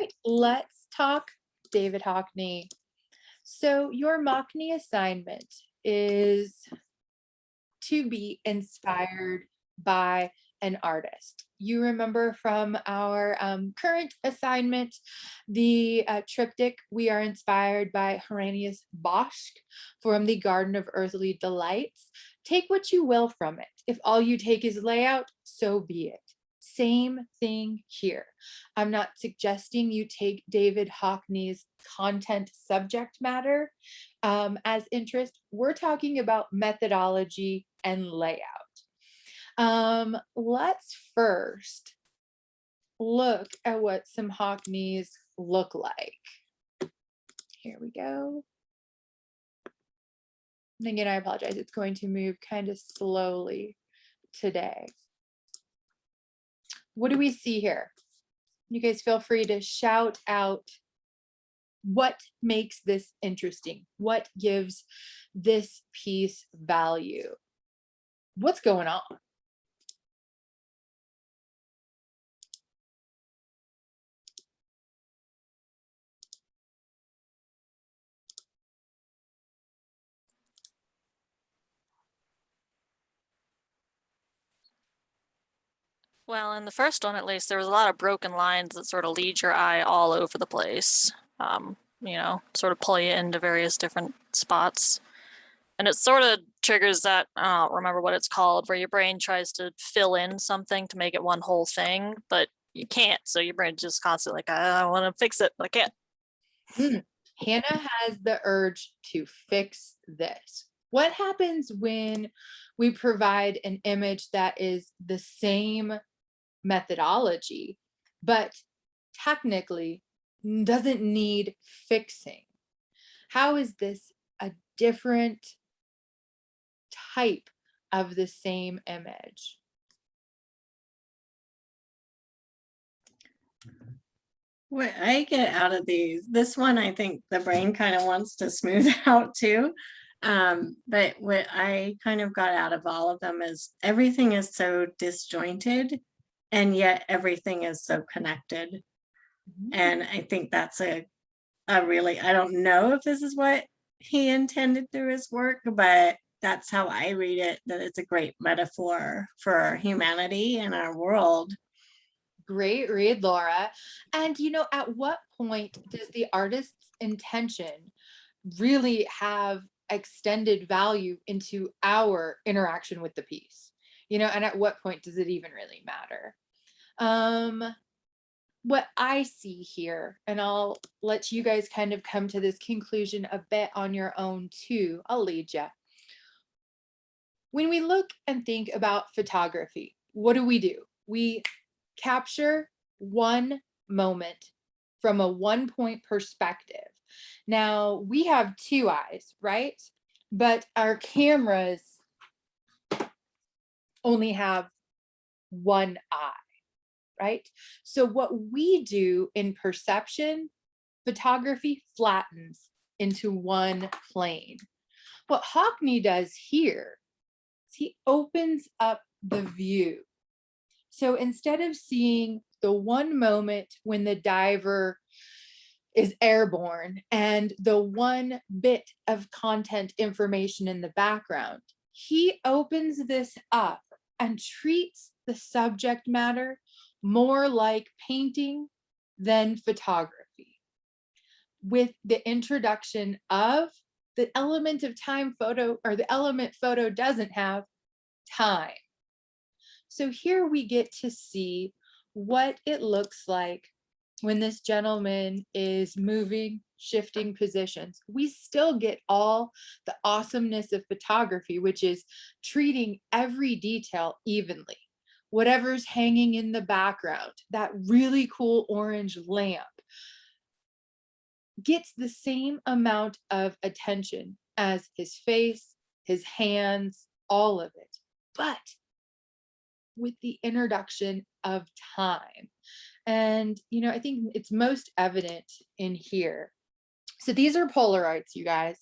right, let's talk David Hockney. So your Mockney assignment is to be inspired by an artist. You remember from our current assignment, the triptych, we are inspired by Hieronymus Bosch from the Garden of Earthly Delights. Take what you will from it. If all you take is layout, so be it. Same thing here. I'm not suggesting you take David Hockney's content subject matter as interest. We're talking about methodology and layout. Let's first look at what some Hockneys look like. Here we go. And again, I apologize. It's going to move kind of slowly today. What do we see here? You guys feel free to shout out what makes this interesting. What gives this piece value? What's going on? Well, in the first one, at least, there was a lot of broken lines that sort of lead your eye all over the place. Sort of pull you into various different spots. And it sort of triggers that, I don't remember what it's called, where your brain tries to fill in something to make it one whole thing, but you can't. So your brain just constantly like, I want to fix it, but I can't. Hannah has the urge to fix this. What happens when we provide an image that is the same methodology, but technically doesn't need fixing? How is this a different type of the same image? What I get out of this one, I think the brain kind of wants to smooth out too. But what I kind of got out of all of them is everything is so disjointed, and yet everything is so connected. And I think that's a really, I don't know if this is what he intended through his work, but that's how I read it, that it's a great metaphor for humanity and our world. Great read, Laura. And at what point does the artist's intention really have extended value into our interaction with the piece? And at what point does it even really matter? What I see here, and I'll let you guys kind of come to this conclusion a bit on your own too. I'll lead you. When we look and think about photography, what do? We capture one moment from a one-point perspective. Now, we have two eyes, right? But our cameras only have one eye, right? So what we do in perception, photography flattens into one plane. What Hockney does here is he opens up the view. So instead of seeing the one moment when the diver is airborne and the one bit of content information in the background, he opens this up and treats the subject matter more like painting than photography, with the introduction of the element of time photo, or the element photo doesn't have, time. So here we get to see what it looks like when this gentleman is moving, shifting positions. We still get all the awesomeness of photography, which is treating every detail evenly. Whatever's hanging in the background, that really cool orange lamp, gets the same amount of attention as his face, his hands, all of it. But with the introduction of time. And, I think it's most evident in here. So these are Polaroids, you guys.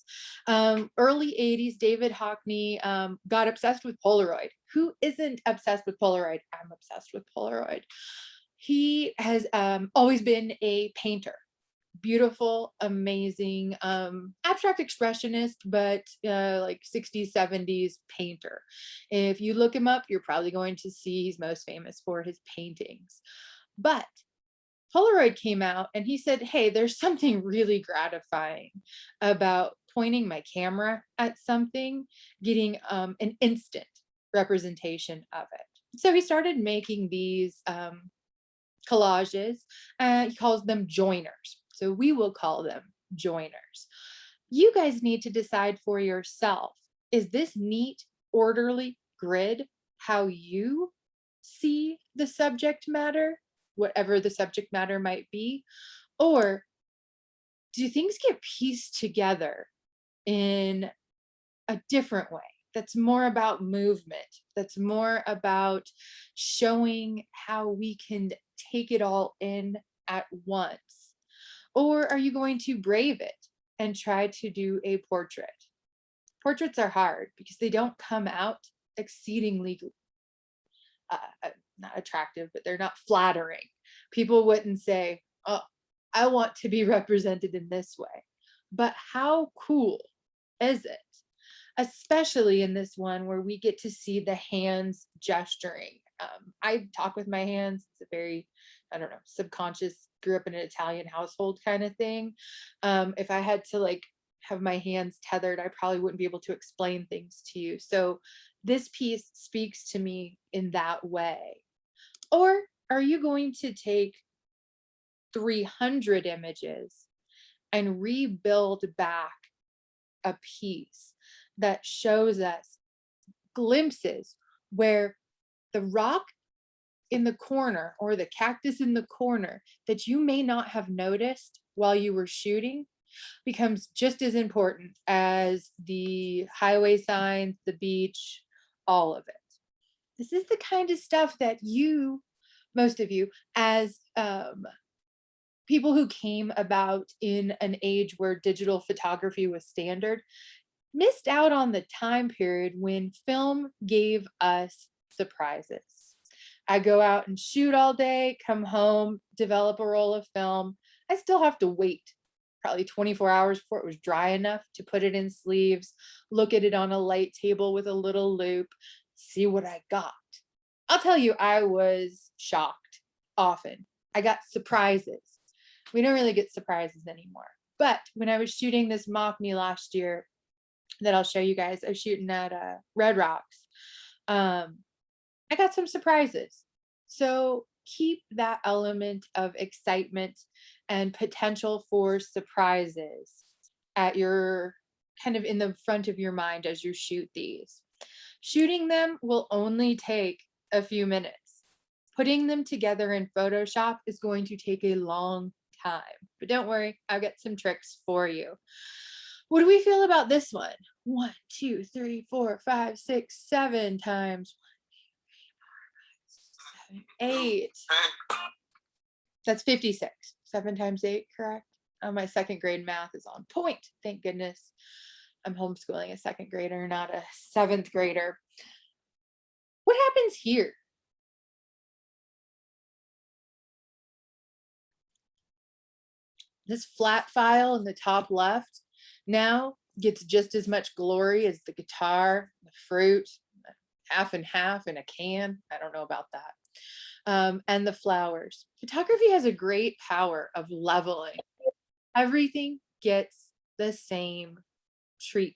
Early 80s, David Hockney got obsessed with Polaroid. Who isn't obsessed with Polaroid? I'm obsessed with Polaroid. He has always been a painter. Beautiful, amazing, abstract expressionist, but like 60s, 70s painter. If you look him up, you're probably going to see he's most famous for his paintings. But Polaroid came out and he said, hey, there's something really gratifying about pointing my camera at something, getting an instant representation of it. So he started making these collages. He calls them joiners. So we will call them joiners. You guys need to decide for yourself, is this neat, orderly grid how you see the subject matter, whatever the subject matter might be? Or do things get pieced together in a different way that's more about movement, that's more about showing how we can take it all in at once? Or are you going to brave it and try to do a portrait? Portraits are hard because they don't come out exceedingly not attractive, but they're not flattering. People wouldn't say, oh, I want to be represented in this way. But how cool is it? Especially in this one where we get to see the hands gesturing. I talk with my hands. It's a very, I don't know, subconscious, grew up in an Italian household kind of thing. If I had to like have my hands tethered, I probably wouldn't be able to explain things to you. So this piece speaks to me in that way. Or are you going to take 300 images and rebuild back a piece that shows us glimpses where the rock in the corner or the cactus in the corner that you may not have noticed while you were shooting becomes just as important as the highway signs, the beach, all of it. This is the kind of stuff that you, most of you, as people who came about in an age where digital photography was standard, missed out on the time period when film gave us surprises. I go out and shoot all day, come home, develop a roll of film. I still have to wait probably 24 hours before it was dry enough to put it in sleeves, look at it on a light table with a little loop, see what I got. I'll tell you, I was shocked often. I got surprises. We don't really get surprises anymore. But when I was shooting this Mockney last year, that I'll show you guys, I was shooting at Red Rocks. I got some surprises. So keep that element of excitement and potential for surprises at your kind of in the front of your mind as you shoot these. Shooting them will only take a few minutes. Putting them together in Photoshop is going to take a long time, but don't worry, I've got some tricks for you. What do we feel about this one? 1, 2, 3, 4, 5, 6, 7 times 1, 2, 3, 4, 5, 6, 7, 8. That's 56. 7 times 8, correct? Oh, my second grade math is on point. Thank goodness. I'm homeschooling a second grader, not a 7th grader. What happens here? This flat file in the top left now gets just as much glory as the guitar, the fruit, half and half in a can. I don't know about that. And the flowers. Photography has a great power of leveling. Everything gets the same treatment.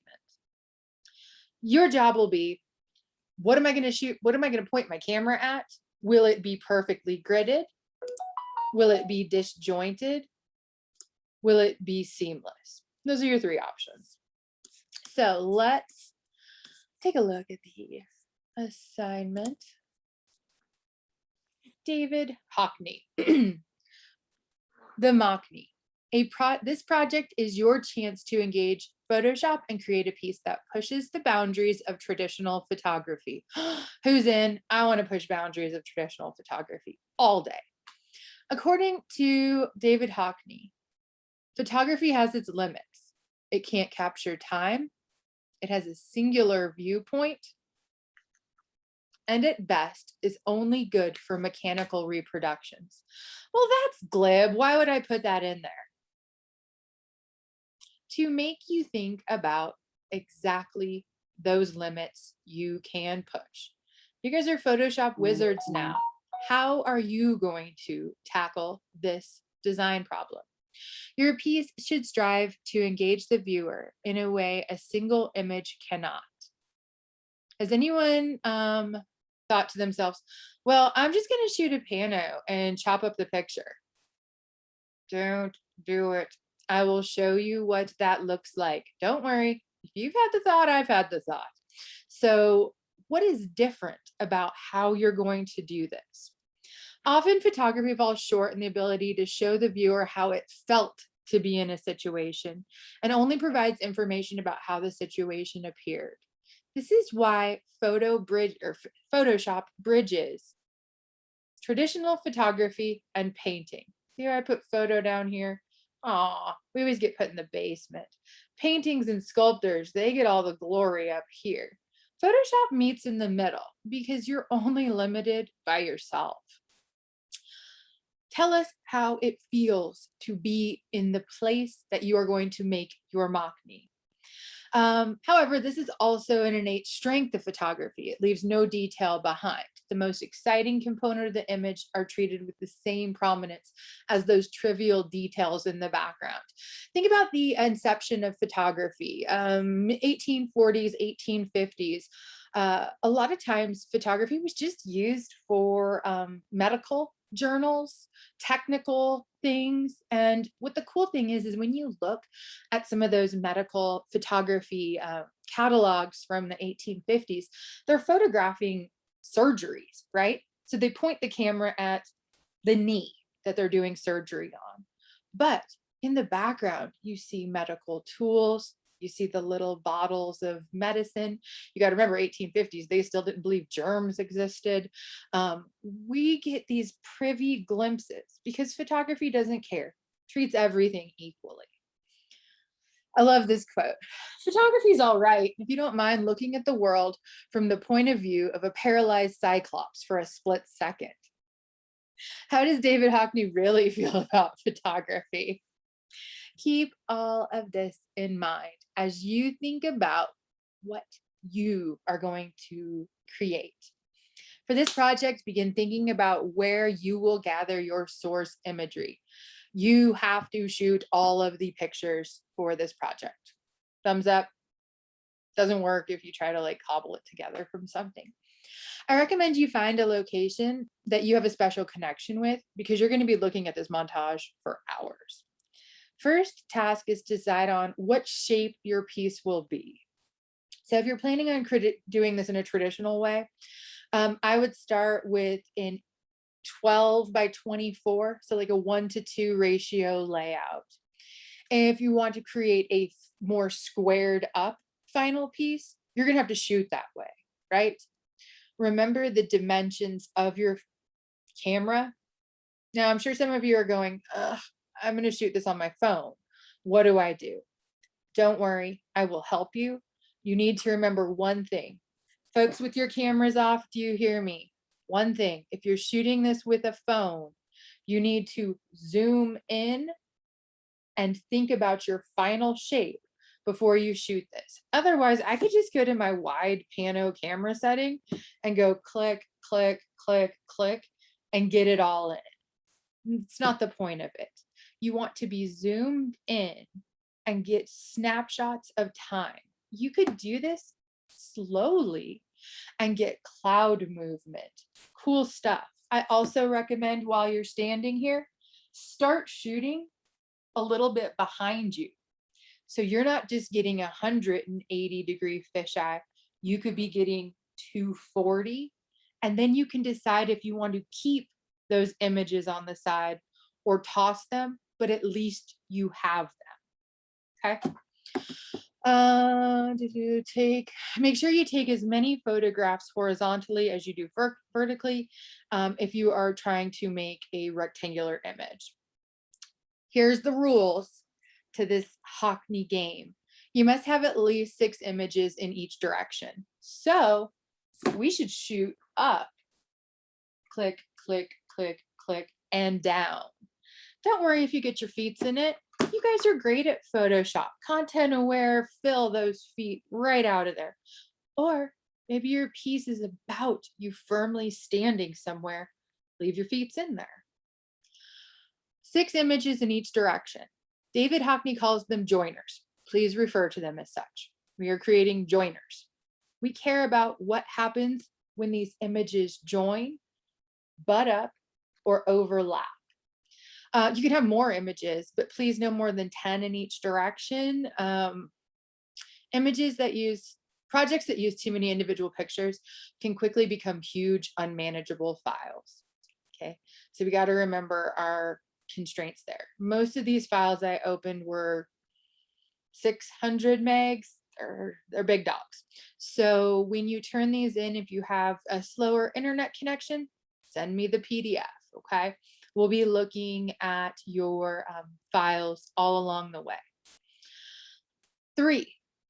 Your job will be, what am I going to shoot? What am I going to point my camera at? Will it be perfectly gridded? Will it be disjointed? Will it be seamless? Those are your 3 options. So let's take a look at the assignment. David Hockney. The Mockney. This project is your chance to engage Photoshop and create a piece that pushes the boundaries of traditional photography. Who's in? I want to push boundaries of traditional photography all day. According to David Hockney, photography has its limits. It can't capture time. It has a singular viewpoint. and at best is only good for mechanical reproductions. Well, that's glib. Why would I put that in there? To make you think about exactly those limits you can push. You guys are Photoshop wizards now. How are you going to tackle this design problem? Your piece should strive to engage the viewer in a way a single image cannot. Has anyone thought to themselves, well, I'm just going to shoot a pano and chop up the picture? Don't do it. I will show you what that looks like. Don't worry. If you've had the thought, I've had the thought. So what is different about how you're going to do this? Often photography falls short in the ability to show the viewer how it felt to be in a situation and only provides information about how the situation appeared. This is why Photoshop bridges traditional photography and painting. Here I put photo down here. Aw, we always get put in the basement. Paintings and sculptors, they get all the glory up here. Photoshop meets in the middle because you're only limited by yourself. Tell us how it feels to be in the place that you are going to make your Mockney. However, this is also an innate strength of photography. It leaves no detail behind. The most exciting component of the image are treated with the same prominence as those trivial details in the background. Think about the inception of photography, 1840s, 1850s. A lot of times photography was just used for medical journals, technical things. And what the cool thing is when you look at some of those medical photography catalogs from the 1850s, they're photographing surgeries, right? So they point the camera at the knee that they're doing surgery on. But in the background, you see medical tools, you see the little bottles of medicine. You got to remember 1850s, they still didn't believe germs existed. We get these privy glimpses because photography doesn't care, treats everything equally. I love this quote. Photography is all right if you don't mind looking at the world from the point of view of a paralyzed cyclops for a split second. How does David Hockney really feel about photography? Keep all of this in mind as you think about what you are going to create. For this project, begin thinking about where you will gather your source imagery. You have to shoot all of the pictures for this project. Thumbs up. Doesn't work if you try to like cobble it together from something. I recommend you find a location that you have a special connection with because you're going to be looking at this montage for hours. First task is to decide on what shape your piece will be. So if you're planning on doing this in a traditional way, I would start with an 12 by 24, so like a 1:2 ratio layout. And if you want to create a more squared up final piece, you're gonna have to shoot that way, right? Remember the dimensions of your camera. Now, I'm sure some of you are going, ugh, I'm gonna shoot this on my phone. What do I do? Don't worry, I will help you. You need to remember one thing. Folks with your cameras off, do you hear me? One thing, if you're shooting this with a phone, you need to zoom in and think about your final shape before you shoot this. Otherwise, I could just go to my wide pano camera setting and go click, click, click, click, and get it all in. It's not the point of it. You want to be zoomed in and get snapshots of time. You could do this slowly and get cloud movement. Cool stuff. I also recommend while you're standing here, start shooting a little bit behind you. So you're not just getting 180-degree fisheye, you could be getting 240. And then you can decide if you want to keep those images on the side or toss them, but at least you have them. Okay. Make sure you take as many photographs horizontally as you do vertically if you are trying to make a rectangular image. Here's the rules to this Hockney game. You must have at least 6 images in each direction. So we should shoot up. Click, click, click, click, and down. Don't worry if you get your feet in it. You guys are great at Photoshop. Content aware, fill those feet right out of there. Or maybe your piece is about you firmly standing somewhere. Leave your feet in there. 6 images in each direction. David Hockney calls them joiners. Please refer to them as such. We are creating joiners. We care about what happens when these images join, butt up, or overlap. You can have more images, but please no more than 10 in each direction. Projects that use too many individual pictures can quickly become huge, unmanageable files. Okay, so we got to remember our constraints there. Most of these files I opened were 600 megs, or they're big dogs. So when you turn these in, if you have a slower internet connection, send me the PDF, okay? We'll be looking at your files all along the way. 3,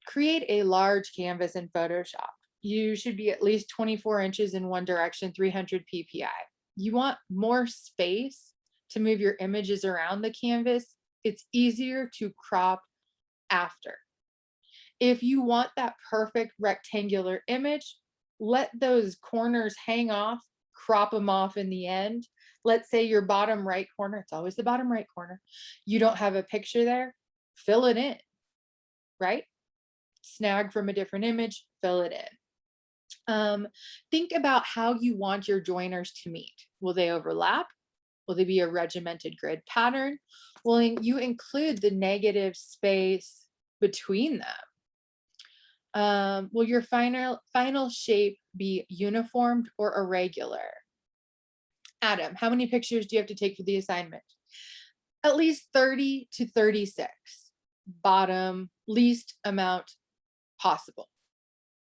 create a large canvas in Photoshop. You should be at least 24 inches in one direction, 300 ppi. You want more space to move your images around the canvas. It's easier to crop after. If you want that perfect rectangular image, let those corners hang off, crop them off in the end. Let's say your bottom right corner, it's always the bottom right corner, you don't have a picture there, fill it in, right? Snag from a different image, fill it in. Think about how you want your joiners to meet. Will they overlap? Will they be a regimented grid pattern? Will you include the negative space between them? Will your final shape be uniformed or irregular? Adam, how many pictures do you have to take for the assignment? At least 30 to 36. Bottom, least amount possible.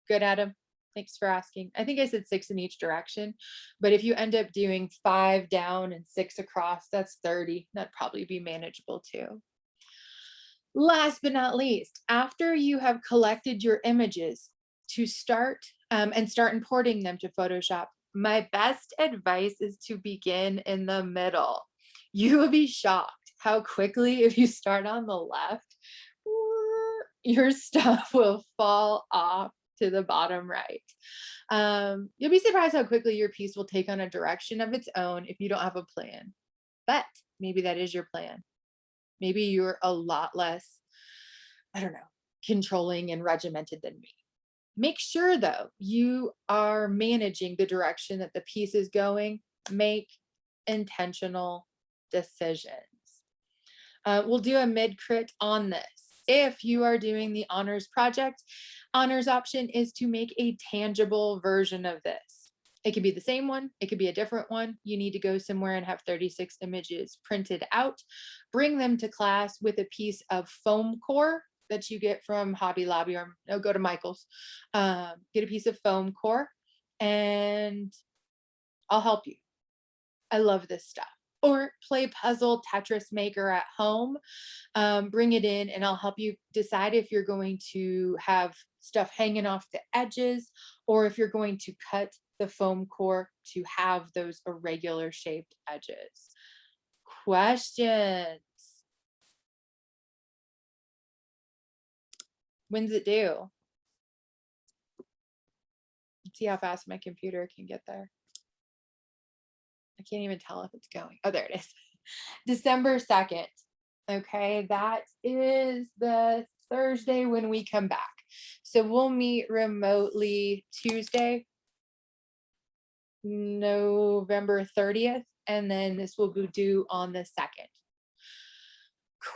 Good, Adam. Thanks for asking. I think I said 6 in each direction, but if you end up doing 5 down and 6 across, that's 30. That'd probably be manageable too. Last but not least, after you have collected your images to start importing them to Photoshop, my best advice is to begin in the middle. You will be shocked how quickly, if you start on the left, your stuff will fall off to the bottom right. You'll be surprised how quickly your piece will take on a direction of its own if you don't have a plan. But maybe that is your plan. Maybe you're a lot less, I don't know, controlling and regimented than me. Make sure though, you are managing the direction that the piece is going. Make intentional decisions. We'll do a mid-crit on this. If you are doing the honors project, honors option is to make a tangible version of this. It could be the same one, it could be a different one. You need to go somewhere and have 36 images printed out, bring them to class with a piece of foam core that you get from Hobby Lobby, or no, go to Michael's. Get a piece of foam core and I'll help you. I love this stuff. Or play puzzle Tetris maker at home. Bring it in and I'll help you decide if you're going to have stuff hanging off the edges or if you're going to cut the foam core to have those irregular shaped edges. Questions? When's it due? Let's see how fast my computer can get there. I can't even tell if it's going. Oh, there it is. December 2nd. Okay, that is the Thursday when we come back. So we'll meet remotely Tuesday, November 30th, and then this will be due on the 2nd.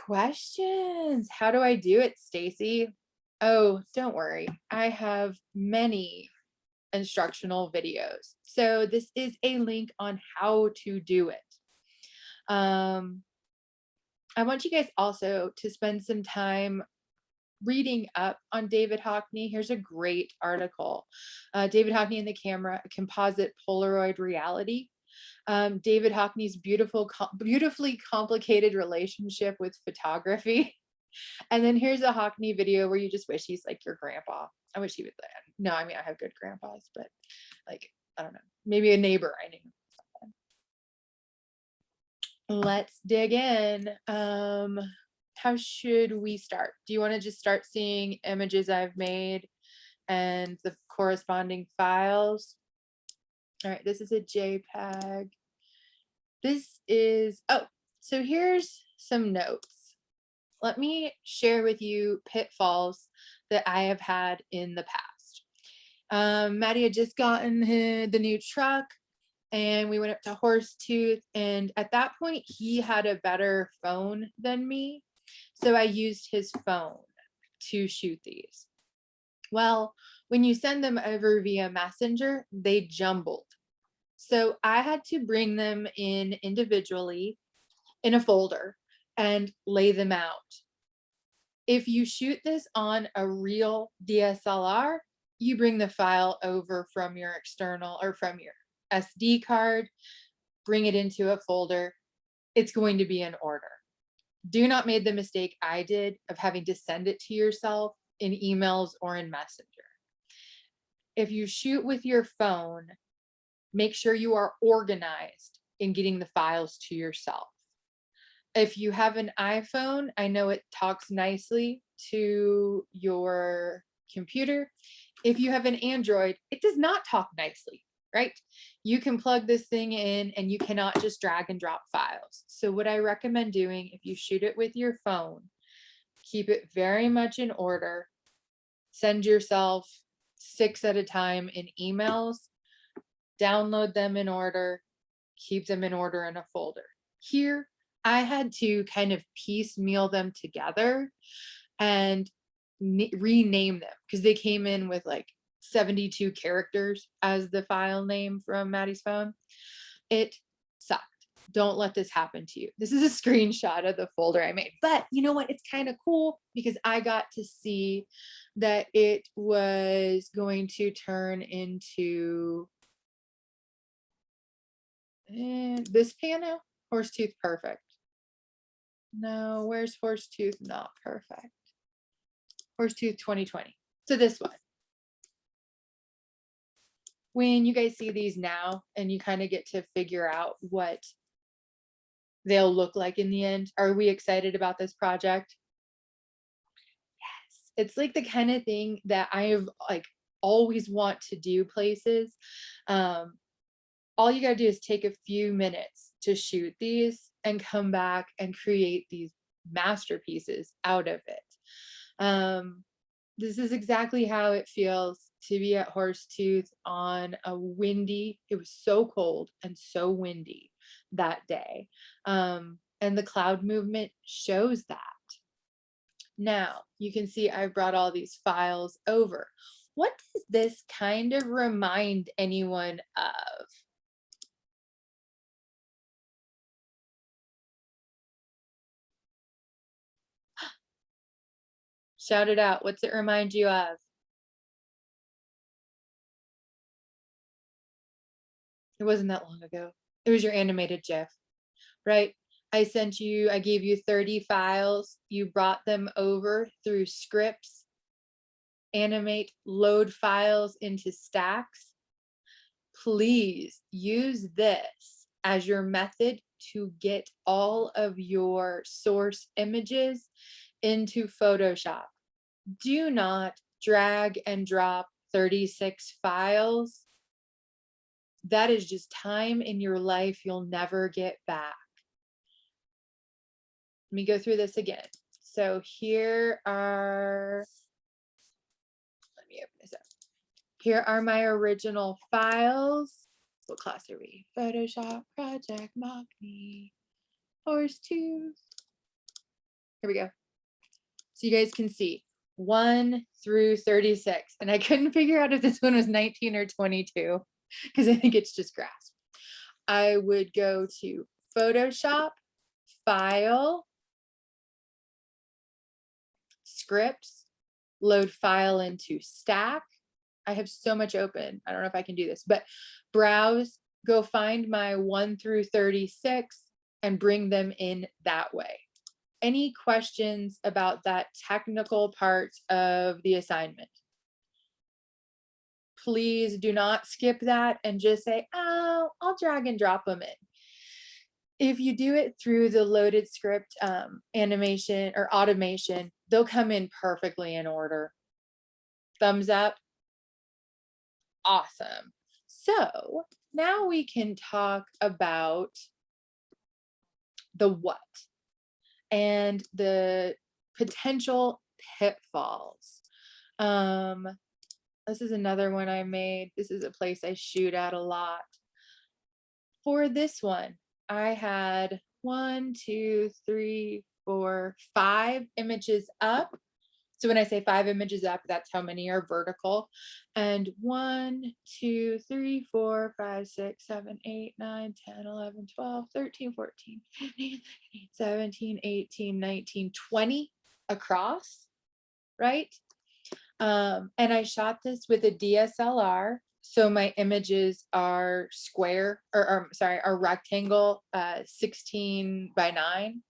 Questions? How do I do it, Stacy? Oh, don't worry. I have many instructional videos. So this is a link on how to do it. I want you guys also to spend some time reading up on David Hockney. Here's a great article. David Hockney and the Camera, a Composite Polaroid Reality. David Hockney's beautifully complicated relationship with photography. And then here's a Hockney video where you just wish he's like your grandpa. I wish he would. No, I mean, I have good grandpas, but like I don't know, maybe a neighbor I knew. Let's dig in. How should we start? Do you want to just start seeing images I've made and the corresponding files? All right, this is a JPEG. This is, oh, so here's some notes. Let me share with you pitfalls that I have had in the past. Maddie had just gotten the new truck, and we went up to Horsetooth, and at that point he had a better phone than me, so I used his phone to shoot these. Well, when you send them over via messenger, they jumbled, so I had to bring them in individually in a folder and lay them out. If you shoot this on a real DSLR, you bring the file over from your external or from your SD card, bring it into a folder. It's going to be in order. Do not make the mistake I did of having to send it to yourself in emails or in Messenger. If you shoot with your phone, make sure you are organized in getting the files to yourself. If you have an iPhone, I know it talks nicely to your computer. If you have an Android, it does not talk nicely, right? You can plug this thing in and you cannot just drag and drop files. So what I recommend doing, if you shoot it with your phone, keep it very much in order. Send yourself 6 at a time in emails, download them in order, keep them in order in a folder. Here, I had to kind of piecemeal them together and rename them because they came in with like 72 characters as the file name from Maddie's phone. It sucked. Don't let this happen to you. This is a screenshot of the folder I made, but you know what? It's kind of cool because I got to see that it was going to turn into this panel. Horsetooth perfect. No, where's Horsetooth not perfect? Horsetooth 2020. So this one. When you guys see these now and you kind of get to figure out what they'll look like in the end, are we excited about this project? Yes. It's like the kind of thing that I have like always want to do places. All you gotta do is take a few minutes to shoot these and come back and create these masterpieces out of it. This is exactly how it feels to be at Horsetooth on a windy, it was so cold and so windy that day. And the cloud movement shows that. Now you can see I brought all these files over. What does this kind of remind anyone of? Shout it out. What's it remind you of? It wasn't that long ago. It was your animated GIF, right? I gave you 30 files. You brought them over through scripts, animate, load files into stacks. Please use this as your method to get all of your source images into Photoshop. Do not drag and drop 36 files. That is just time in your life you'll never get back. Let me go through this again. So here are, let me open this up. Here are my original files. What class are we? Photoshop, Project, Mockney, Horsetooth. Here we go. So you guys can see 1 through 36. And I couldn't figure out if this one was 19 or 22 because I think it's just grass. I would go to Photoshop, File, Scripts, load file into Stack. I have so much open. I don't know if I can do this, but browse, go find my 1 through 36 and bring them in that way. Any questions about that technical part of the assignment? please do not skip that and just say, oh, I'll drag and drop them in. If you do it through the loaded script animation or automation, they'll come in perfectly in order. Thumbs up. Awesome. So now we can talk about the what and the potential pitfalls. This is another one I made. This is a place I shoot at a lot. For this one, I had 1, 2, 3, 4, 5 images up. So when I say 5 images up, that's how many are vertical. And 1, 2, 3, 4, 5, 6, 7, 8, 9, 10, 11, 12, 13, 14, 15, 16, 17, 18, 19, 20 across, right? And I shot this with a DSLR. So my images are square, or sorry, are rectangle, 16 by 9.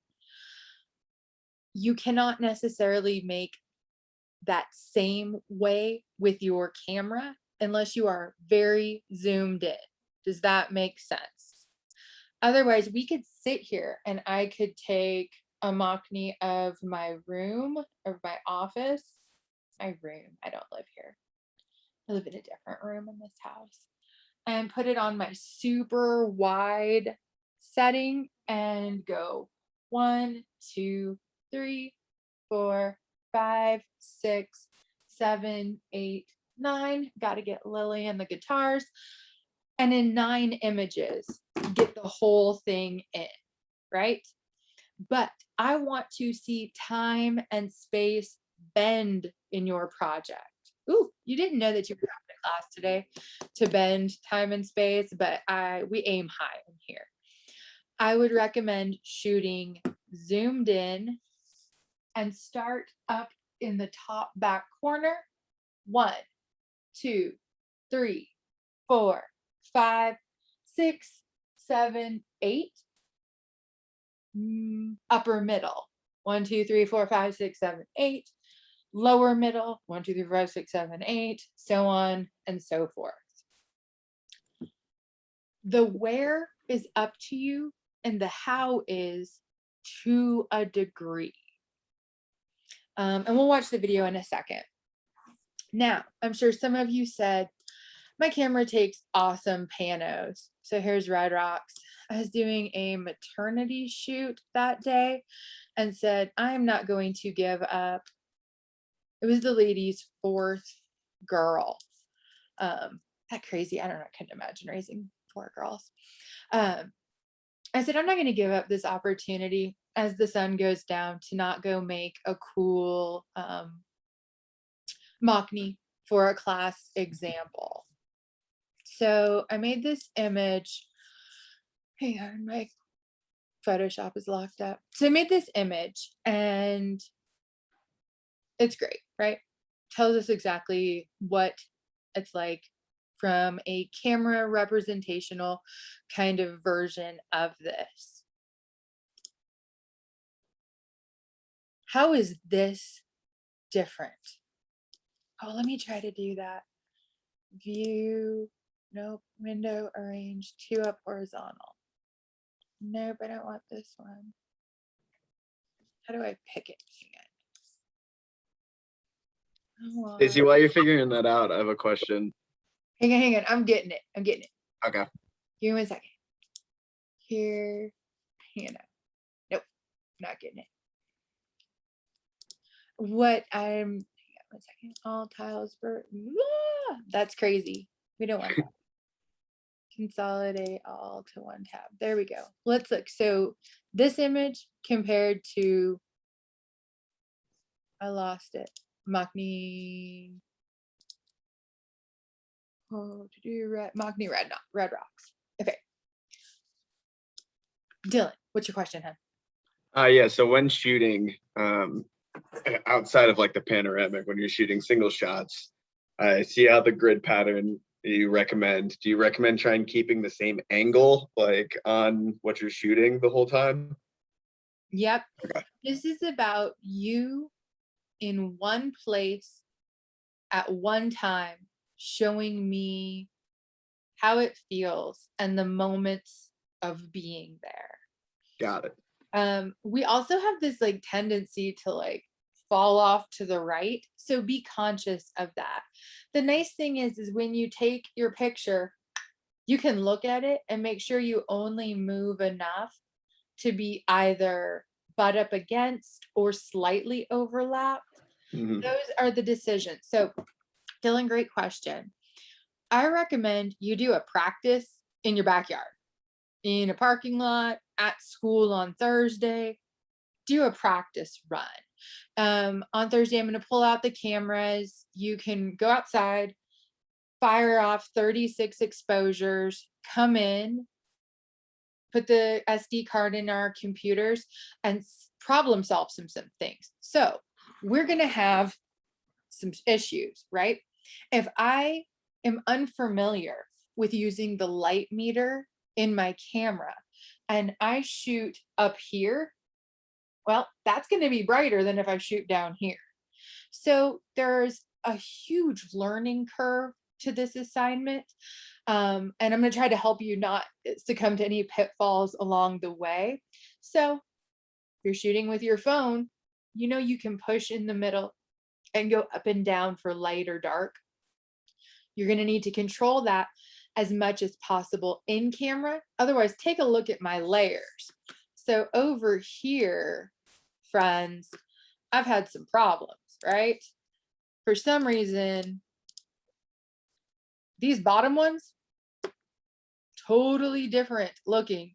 You cannot necessarily make that same way with your camera unless you are very zoomed in. Does that make sense? Otherwise, we could sit here and I could take a Mockney of my room or my office. My room, I don't live here. I live in a different room in this house. And put it on my super wide setting and go 1, 2, 3, 4, 5, 6, 7, 8, 9. Got to get Lily and the guitars. And in 9 images, get the whole thing in, right? But I want to see time and space bend in your project. Ooh, you didn't know that you were having a class today to bend time and space, but we aim high in here. I would recommend shooting zoomed in and start up in the top back corner. 1, 2, 3, 4, 5, 6, 7, 8. Upper middle. 1, 2, 3, 4, 5, 6, 7, 8. Lower middle. 1, 2, 3, 4, 5, 6, 7, 8. So on and so forth. The where is up to you, and the how is to a degree. And we'll watch the video in a second. Now, I'm sure some of you said, my camera takes awesome panos. So here's Red Rocks. I was doing a maternity shoot that day and said, I'm not going to give up. It was the lady's 4th girl. That crazy. I don't know. I couldn't imagine raising 4 girls. I said, I'm not going to give up this opportunity as the sun goes down to not go make a cool Mockney for a class example. So I made this image. Hang on, my Photoshop is locked up. So I made this image and it's great, right? Tells us exactly what it's like from a camera representational kind of version of this. How is this different? Oh, let me try to do that. View, nope, window, arrange, 2 up horizontal. Nope, I don't want this one. How do I pick it again? Stacey, while you're figuring that out, I have a question. Hang on. I'm getting it. Okay. Give me 1 second. Here, hang on. Nope, not getting it. What I'm, hang on 1 second. All tiles for, that's crazy. We don't want that. Consolidate all to 1 tab. There we go. Let's look. So this image compared to, I lost it. Mockney. Mockney Red Rocks. Okay. Dylan, what's your question, hon? Yeah, so when shooting, outside of like the panoramic, when you're shooting single shots, I see how the grid pattern you recommend. Do you recommend trying keeping the same angle like on what you're shooting the whole time? Yep. Okay. This is about you in one place at one time showing me how it feels and the moments of being there. Got it. We also have this like tendency to like fall off to the right. So be conscious of that. The nice thing is when you take your picture, you can look at it and make sure you only move enough to be either butt up against or slightly overlapped. Mhm. Those are the decisions. So Dylan, great question. I recommend you do a practice in your backyard, in a parking lot, at school on Thursday. Do a practice run. On Thursday, I'm going to pull out the cameras. You can go outside, fire off 36 exposures, come in, put the SD card in our computers, and problem solve some things. So we're going to have some issues, right? If I am unfamiliar with using the light meter in my camera and I shoot up here, well, that's going to be brighter than if I shoot down here. So there's a huge learning curve to this assignment. And I'm going to try to help you not succumb to any pitfalls along the way. So if you're shooting with your phone, you know, you can push in the middle and go up and down for light or dark. You're going to need to control that as much as possible in camera. Otherwise, take a look at my layers. So over here, friends, I've had some problems, right? For some reason, these bottom ones, totally different looking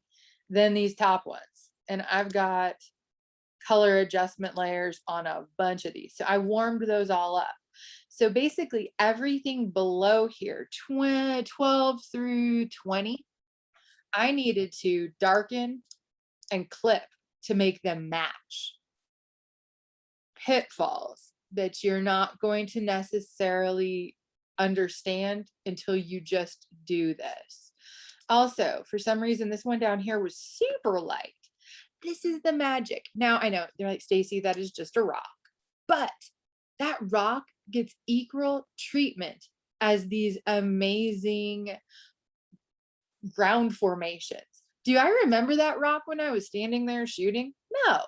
than these top ones. And I've got color adjustment layers on a bunch of these. So I warmed those all up. So basically everything below here, 12 through 20, I needed to darken and clip to make them match. Pitfalls that you're not going to necessarily understand until you just do this. Also, for some reason, this one down here was super light. This is the magic. Now I know they're like, Stacy, that is just a rock, but that rock gets equal treatment as these amazing ground formations. Do I remember that rock when I was standing there shooting? No,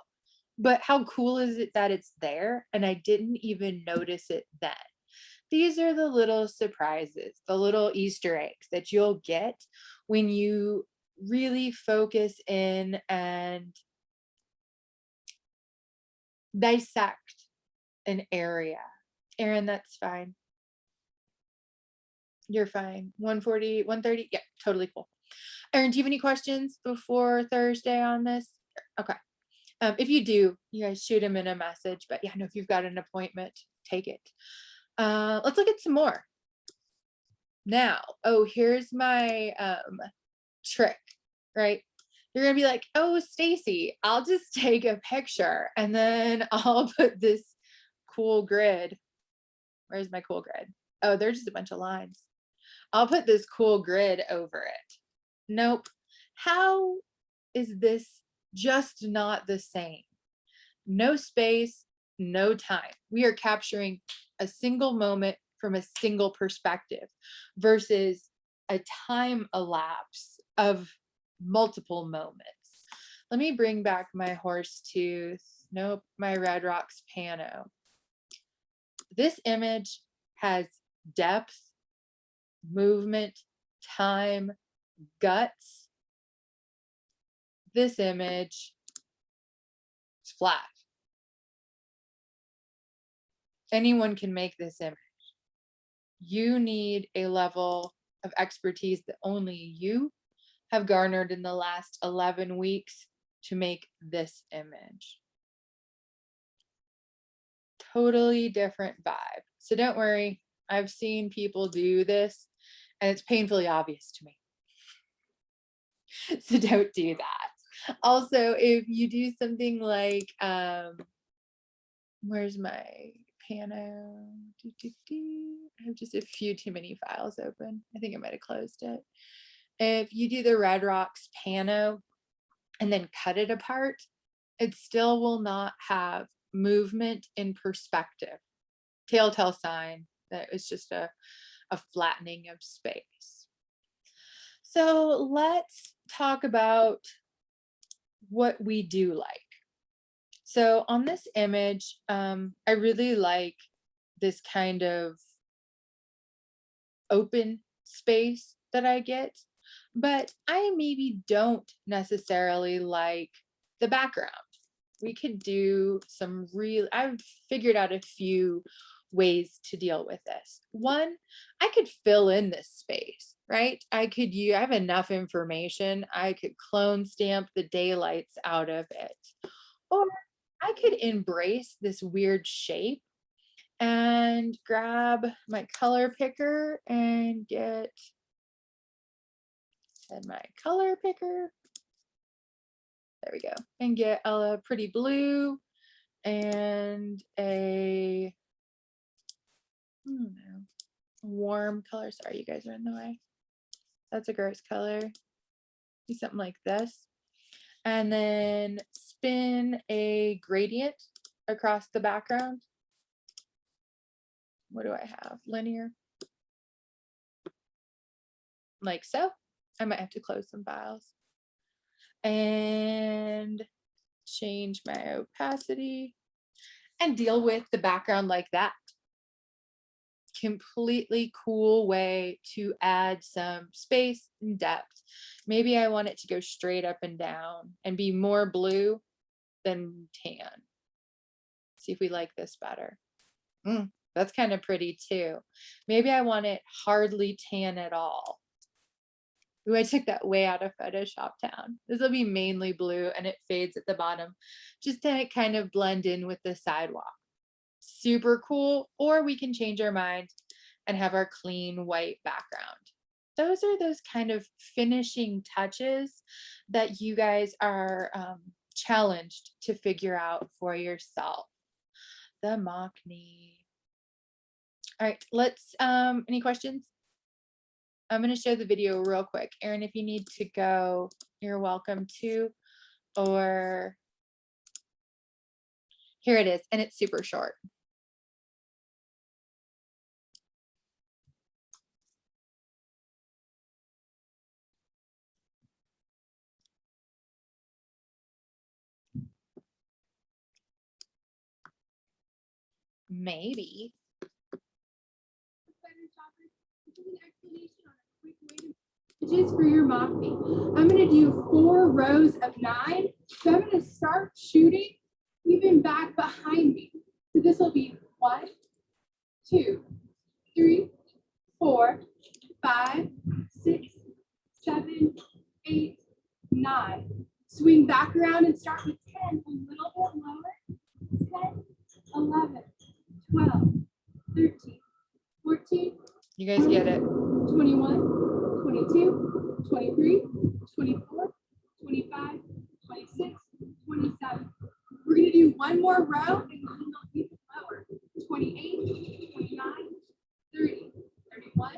but how cool is it that it's there and I didn't even notice it then? These are the little surprises, the little Easter eggs that you'll get when you really focus in and dissect an area. Erin, that's fine. You're fine. 140, 130. Yeah, totally cool. Erin, do you have any questions before Thursday on this? Okay. If you do, you guys shoot him in a message. But yeah, no, if you've got an appointment, take it. Let's look at some more. Now, oh, here's my trick, right? You're gonna be like, oh, Stacy, I'll just take a picture and then I'll put this cool grid. Where's my cool grid? Oh, there's just a bunch of lines. I'll put this cool grid over it. Nope. How is this just not the same? No space, no time. We are capturing a single moment from a single perspective versus a time elapse of multiple moments. Let me bring back my horse tooth. Nope, my Red Rocks pano. This image has depth, movement, time, guts. This image is flat. Anyone can make this image. You need a level of expertise that only you have garnered in the last 11 weeks to make this image. Totally different vibe. So don't worry, I've seen people do this and it's painfully obvious to me. So don't do that. Also, if you do something like, where's my pano? I have just a few too many files open. I think I might have closed it. If you do the Red Rocks pano and then cut it apart, it still will not have movement in perspective. Telltale sign that it's just a a flattening of space. So let's talk about what we do like. So on this image, I really like this kind of open space that I get, but I maybe don't necessarily like the background. We could do some I've figured out a few ways to deal with this. One, I could fill in this space, right? I have enough information. I could clone stamp the daylights out of it. Or I could embrace this weird shape and grab my color picker and get my color picker. There we go. And get a pretty blue and a I don't know, warm color. Sorry, you guys are in the way. That's a gross color. Do something like this. And then spin a gradient across the background. What do I have? Linear. Like so. I might have to close some files. And change my opacity and deal with the background like that. Completely cool way to add some space and depth. Maybe I want it to go straight up and down and be more blue than tan. See if we like this better. That's kind of pretty too. Maybe I want it hardly tan at all. Ooh, I took that way out of Photoshop town. This will be mainly blue and it fades at the bottom, just to kind of blend in with the sidewalk. Super cool. Or we can change our mind and have our clean white background. Those are those kind of finishing touches that you guys are challenged to figure out for yourself. The Mockney. All right, let's, any questions? I'm going to show the video real quick. Erin, if you need to go, you're welcome to. Or here it is, and it's super short. Maybe. Images for your Mockney. I'm going to do 4 rows of 9. So I'm going to start shooting even back behind me. So this will be 1, 2, 3, 4, 5, 6, 7, 8, 9. Swing back around and start with 10, a little bit lower. 10, 11, 12, 13, 14. You guys get it. 21, 22, 23, 24, 25, 26, 27. We're going to do one more row and we'll go even lower. 28, 29, 30, 31,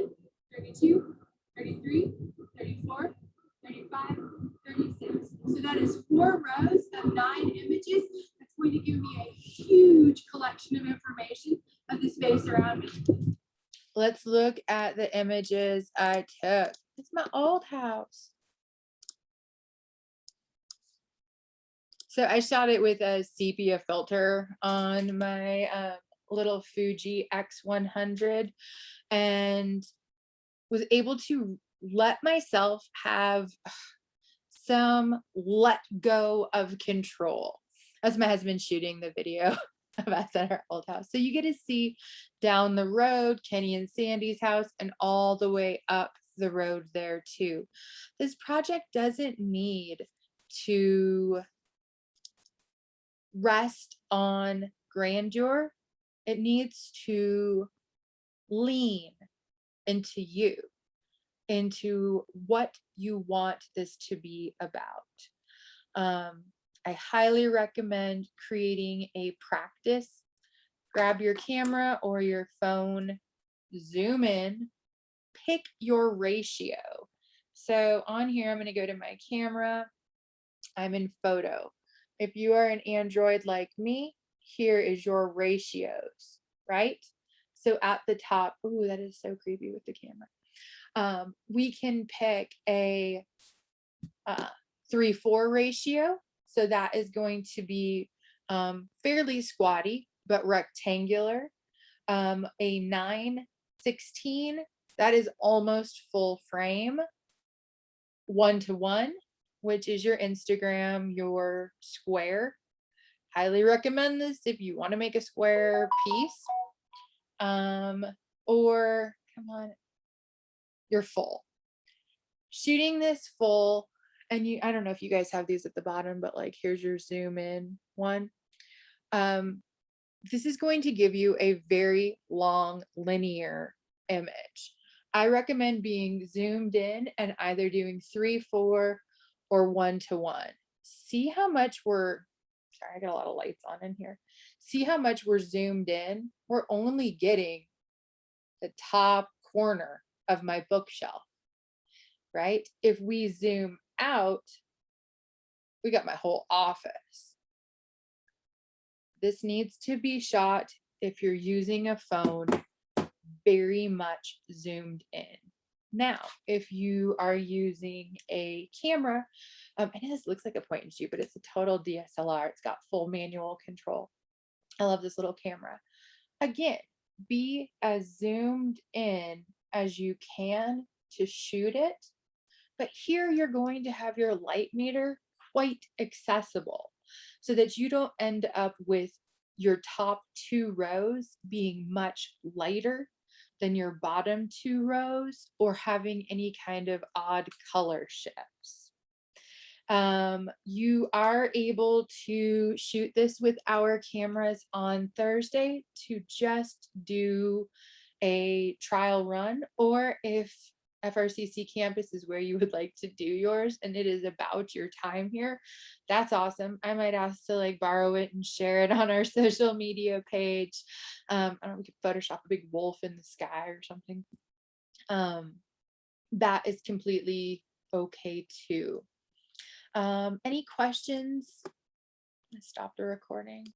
32, 33, 34, 35, 36. So that is 4 rows of 9 images. That's going to give me a huge collection of information of the space around me. Let's look at the images I took. It's my old house. So I shot it with a sepia filter on my little Fuji X100 and was able to let myself have some let go of control. As my husband shooting the video of us at our old house. So you get to see down the road, Kenny and Sandy's house, and all the way up the road there too. This project doesn't need to rest on grandeur. It needs to lean into you, into what you want this to be about. I highly recommend creating a practice. Grab your camera or your phone, zoom in, pick your ratio. So on here, I'm going to go to my camera. I'm in photo. If you are an Android like me, here is your ratios, right? So at the top, ooh, that is so creepy with the camera. We can pick a 3:4 ratio. So that is going to be fairly squatty, but rectangular. A 9:16, that is almost full frame. 1:1, which is your Instagram, your square. Highly recommend this if you want to make a square piece. Or come on, you're full. Shooting this full, and I don't know if you guys have these at the bottom, but like here's your zoom in one. This is going to give you a very long linear image. I recommend being zoomed in and either doing 3:4 or 1:1. See how much sorry, I got a lot of lights on in here. See how much we're zoomed in? We're only getting the top corner of my bookshelf, right? If we zoom out, we got my whole office. This needs to be shot, if you're using a phone, very much zoomed in. Now, if you are using a camera, I know this looks like a point and shoot, but it's a total DSLR. It's got full manual control. I love this little camera. Again, be as zoomed in as you can to shoot it. But here you're going to have your light meter quite accessible so that you don't end up with your top 2 rows being much lighter than your bottom 2 rows or having any kind of odd color shifts. You are able to shoot this with our cameras on Thursday to just do a trial run, or if FRCC campus is where you would like to do yours and it is about your time here, that's awesome. I might ask to like borrow it and share it on our social media page. I don't know, we could Photoshop a big wolf in the sky or something. That is completely okay too. Any questions? Stop the recording.